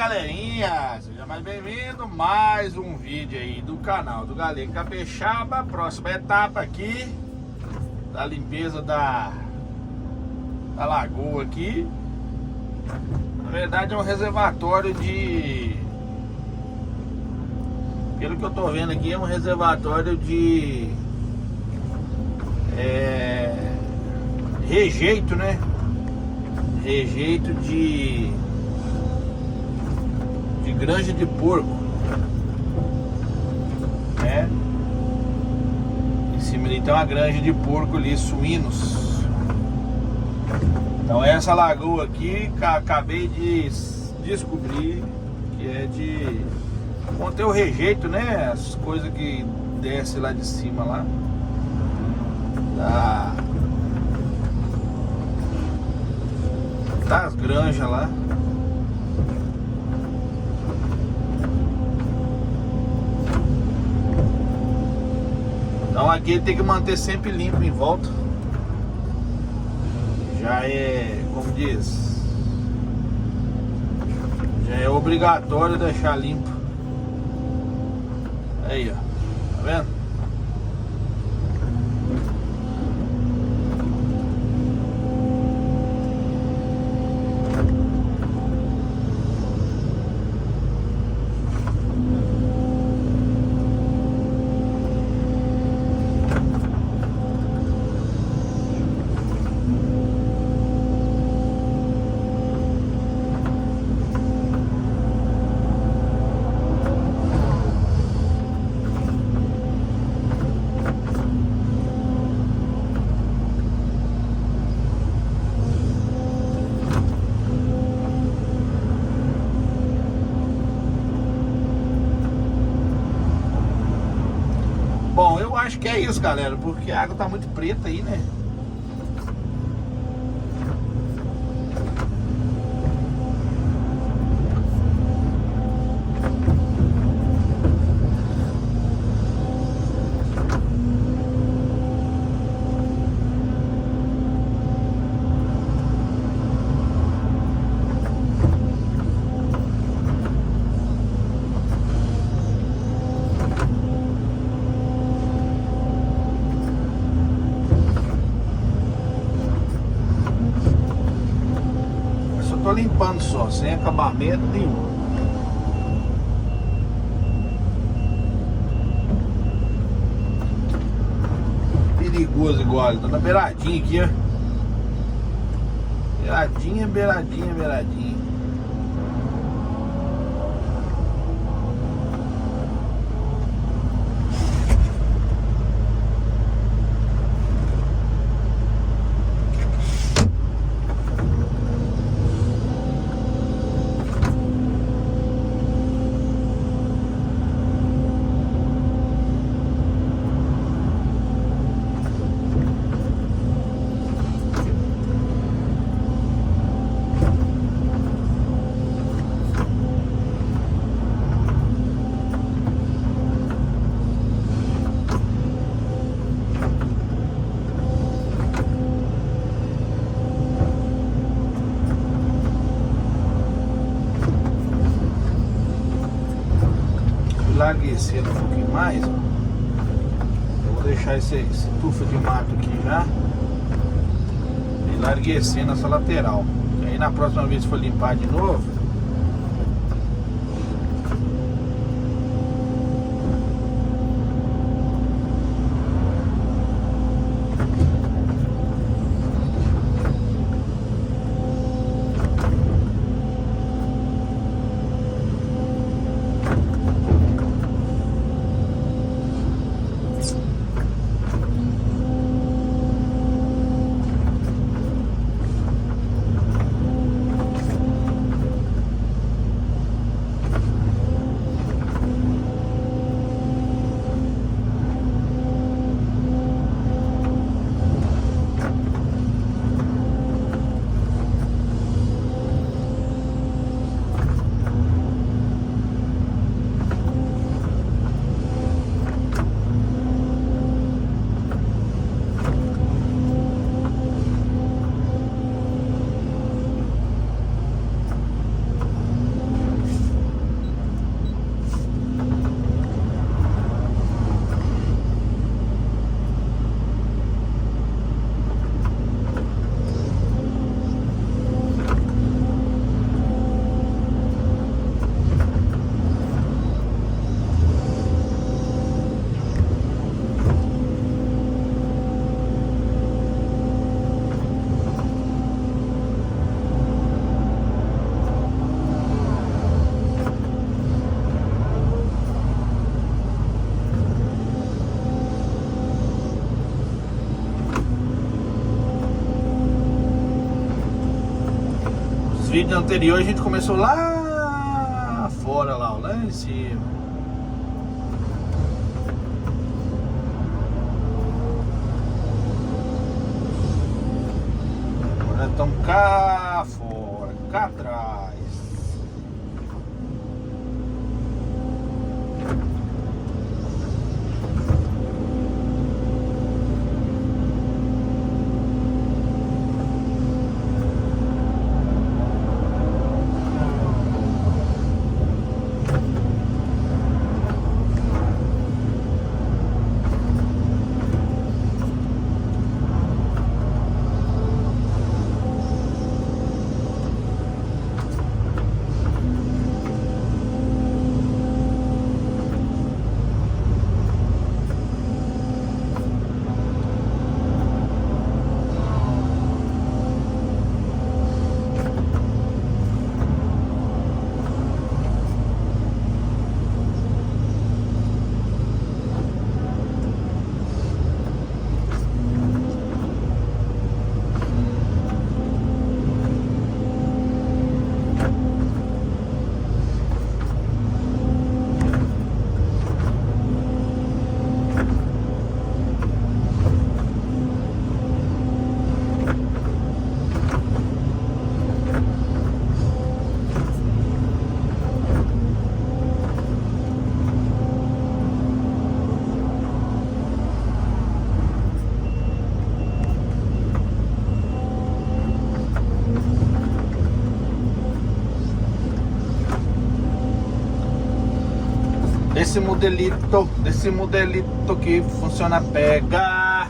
galerinha, seja mais bem-vindo, mais um vídeo aí do canal do Galego Capixaba. Próxima etapa aqui da limpeza da lagoa aqui. Na verdade é um reservatório de, pelo que eu tô vendo aqui, é um reservatório de rejeito, né? Rejeito de granja de porco, né? Em cima ali tem uma granja de porco ali, suínos. Então essa lagoa aqui, acabei de descobrir que é de conter o rejeito, né? As coisas que desce lá de cima lá das granjas lá. Então aqui ele tem que manter sempre limpo em volta. Já é, como diz, já é obrigatório deixar limpo. Aí, ó, tá vendo? Bom, eu acho que é isso, galera, porque a água tá muito preta aí, né? Tô limpando só, sem acabamento nenhum. Perigoso igual, tô na beiradinha aqui, ó. Beiradinha, beiradinha, beiradinha. Larguecendo um pouquinho mais, ó. Eu vou deixar esse tufa de mato aqui já e larguecendo essa lateral. E aí na próxima vez que for limpar de novo, vídeo anterior a gente começou lá fora, lá em cima. Agora estamos cá fora, cá atrás. Desse modelito que funciona pega.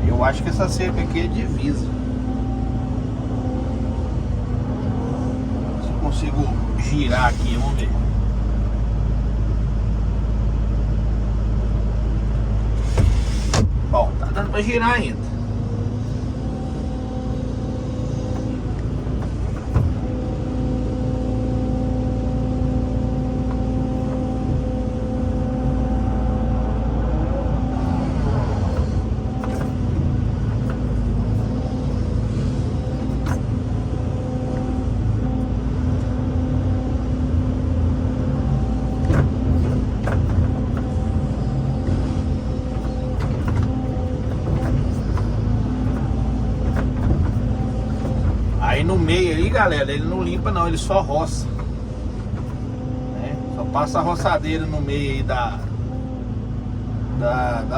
Eu acho que essa cerca aqui é divisa. Se eu consigo girar aqui, vamos ver. Bom, tá dando pra girar ainda. Aí no meio aí, galera, ele não limpa não, ele só roça, né? Só passa a roçadeira no meio aí da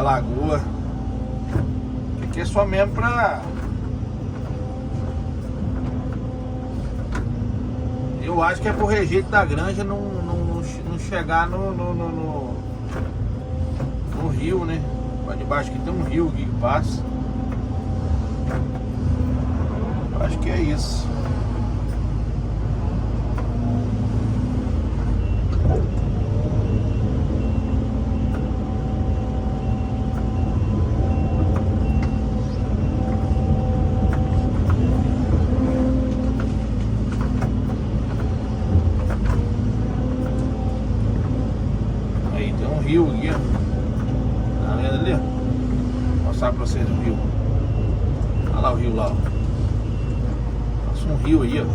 lagoa. Aqui é só mesmo pra... Eu acho que é pro rejeito da granja não chegar no rio, né? Lá debaixo aqui tem um rio aqui que passa. Acho que é isso. Aí tem um rio aqui, ó. Tá vendo ali? Vou mostrar pra vocês o rio. Olha lá o rio lá, ó. Um rio aí, ó.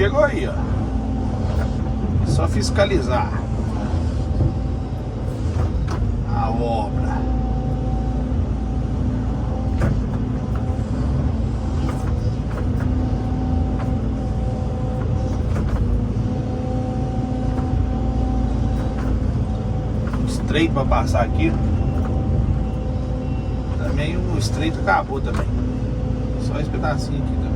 chegou aí, ó. É só fiscalizar a obra. Estreito para passar aqui. Também o estreito acabou também. Só esse pedacinho aqui também.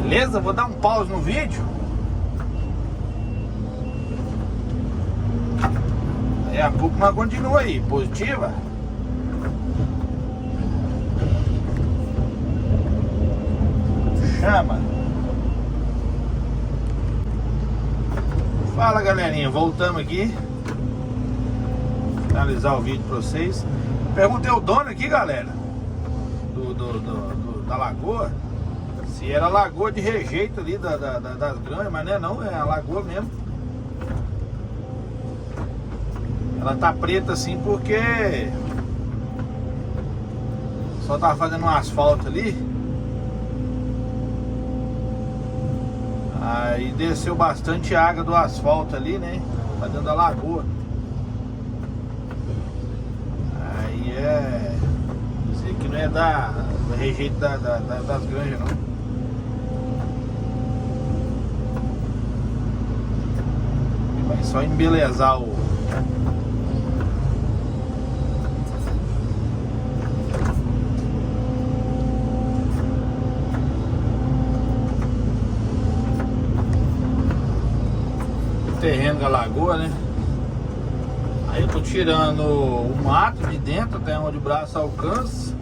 Beleza? Vou dar um pause no vídeo. Aí a pouco nós continua aí, positiva. Chama. Fala, galerinha, voltamos aqui. Finalizar o vídeo pra vocês. Perguntei ao dono aqui, galera, da lagoa, se era lagoa de rejeito ali das granjas, mas não, é a lagoa mesmo. Ela tá preta assim porque só tava fazendo um asfalto ali. Aí desceu bastante água do asfalto ali, né? Pra dentro da lagoa. Aí isso aqui não é do rejeito das granjas, não. Vai só embelezar o terreno da lagoa, né? Aí eu tô tirando o mato de dentro até onde o braço alcança.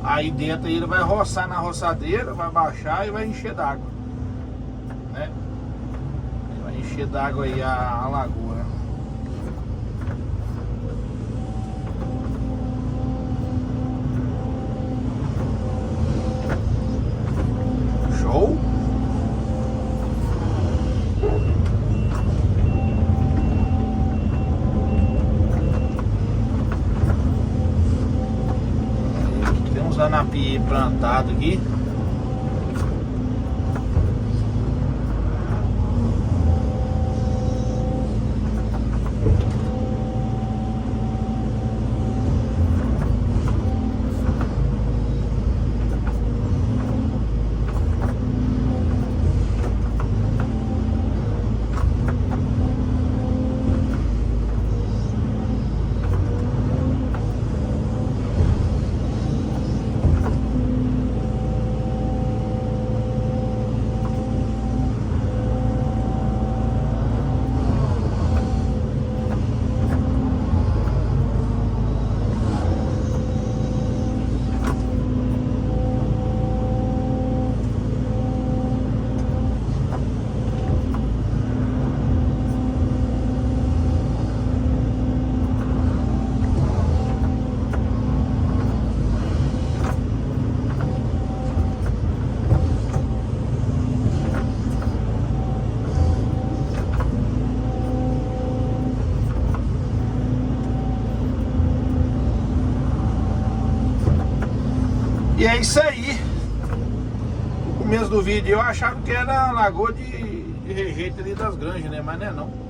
Aí dentro ele vai roçar na roçadeira, vai baixar e vai encher d'água, né? Vai encher d'água aí a lagoa. Show? Temos anapi plantado aqui. E é isso aí. No começo do vídeo eu achava que era a lagoa de rejeito ali das granjas, né? Mas não é não.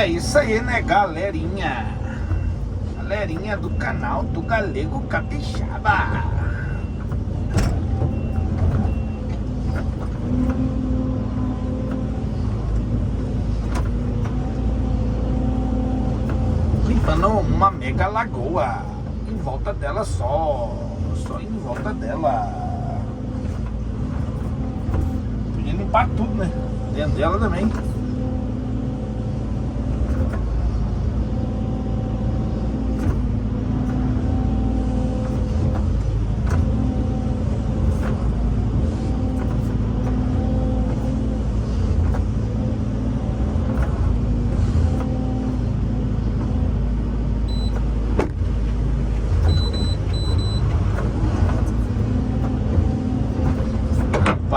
É isso aí, né, galerinha? Galerinha do canal do Galego Capixaba. Limpando uma mega lagoa. Em volta dela só em volta dela. Podia limpar tudo, né? Dentro dela também.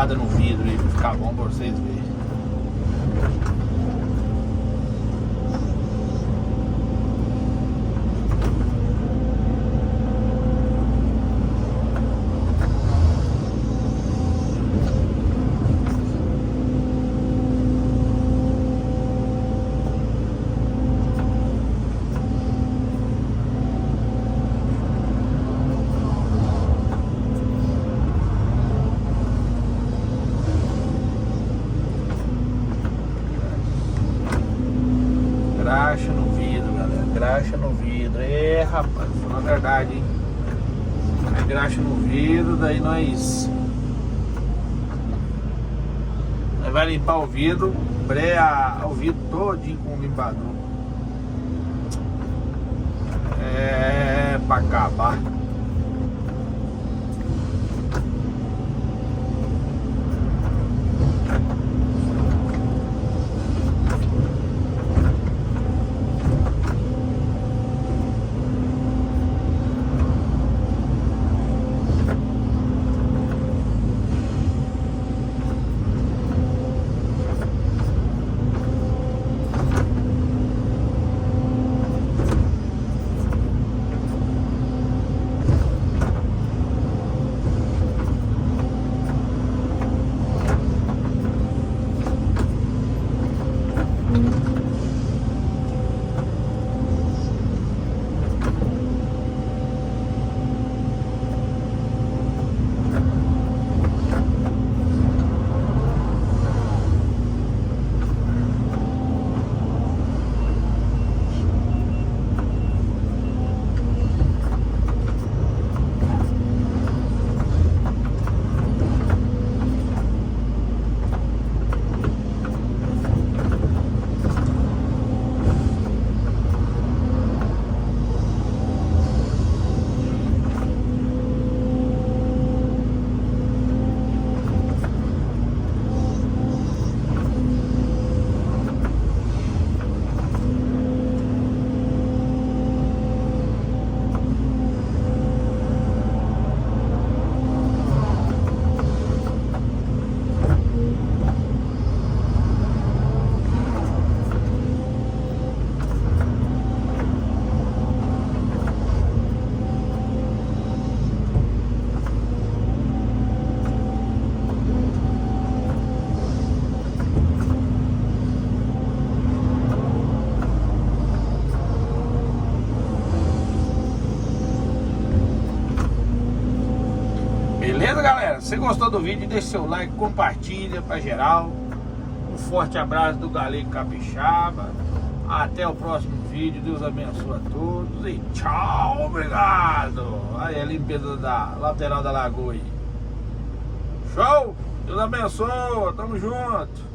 No vidro aí pra ficar bom pra vocês verem. Graxa no vidro, galera. Graxa no vidro. É, rapaz, falando a verdade, hein? É graxa no vidro, daí nós vai limpar o vidro, breia o vidro todinho com o limpador. É pra acabar. Beleza, galera? Se gostou do vídeo, deixa seu like, compartilha pra geral. Um forte abraço do Galego Capixaba. Até o próximo vídeo. Deus abençoe a todos e tchau, obrigado. Aí a limpeza da lateral da lagoa aí. Show? Deus abençoe, tamo junto.